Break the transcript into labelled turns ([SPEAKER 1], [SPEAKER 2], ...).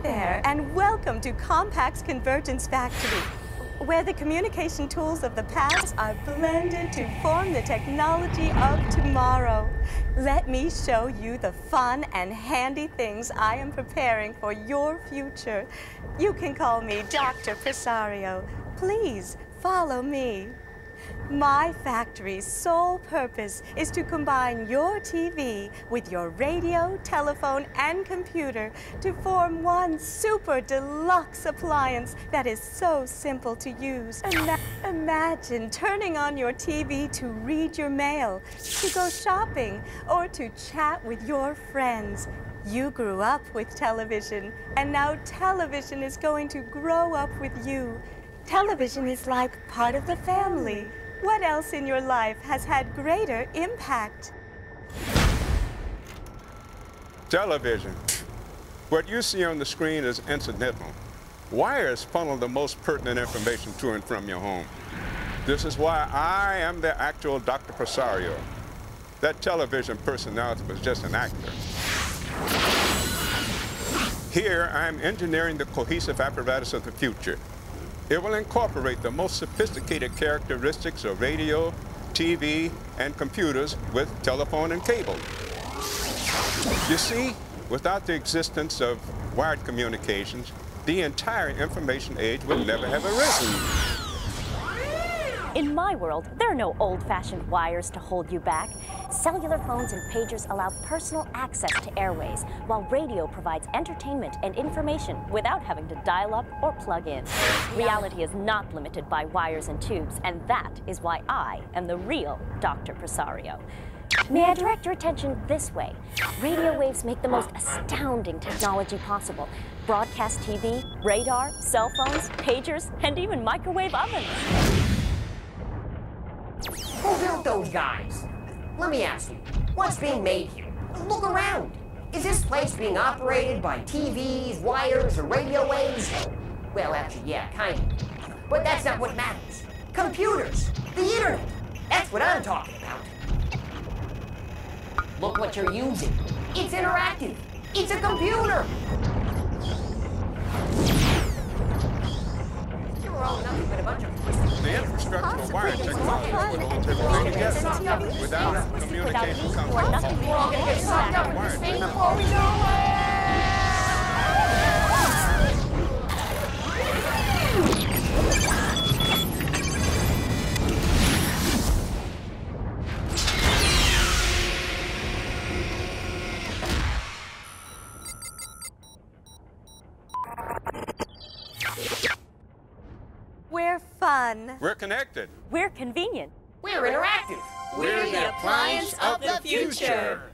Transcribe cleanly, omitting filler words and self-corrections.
[SPEAKER 1] there, and welcome to Compaq's Convergence Factory, where the communication tools of the past are blended to form the technology of tomorrow. Let me show you the fun and handy things I am preparing for your future. You can call me Dr. Presario. Please follow me. My factory's sole purpose is to combine your TV with your radio, telephone, and computer to form one super deluxe appliance that is so simple to use. Imagine turning on your TV to read your mail, to go shopping, or to chat with your friends. You grew up with television, and now television is going to grow up with you. Television is like part of the family. What else in your life has had greater impact?
[SPEAKER 2] Television. What you see on the screen is incidental. Wires funnel the most pertinent information to and from your home. This is why I am the actual Dr. Presario. That television personality was just an actor. Here, I'm engineering the cohesive apparatus of the future. It will incorporate the most sophisticated characteristics of radio, TV, and computers with telephone and cable. You see, without the existence of wired communications, the entire information age would never have arisen.
[SPEAKER 3] In my world, there are no old-fashioned wires to hold you back. Cellular phones and pagers allow personal access to airways, while radio provides entertainment and information without having to dial up or plug in. Reality is not limited by wires and tubes, and that is why I am the real Dr. Presario. May I direct your attention this way? Radio waves make the most astounding technology possible. Broadcast TV, radar, cell phones, pagers, and even microwave ovens.
[SPEAKER 4] Who built those guys? Let me ask you, what's being made here? Look around. Is this place being operated by TVs, wires, or radio waves? Well, actually, yeah, kind of. But that's not what matters. Computers, the internet. That's what I'm talking about. Look what you're using. It's interactive. It's a computer. You were all nothing but a bunch of...
[SPEAKER 2] The infrastructural wire technology would hold everything together. Without communication comes
[SPEAKER 4] We're all going to get sucked up in this thing before we know it!
[SPEAKER 1] We're fun.
[SPEAKER 2] We're connected.
[SPEAKER 3] We're convenient.
[SPEAKER 4] We're interactive.
[SPEAKER 5] We're the appliance of the future.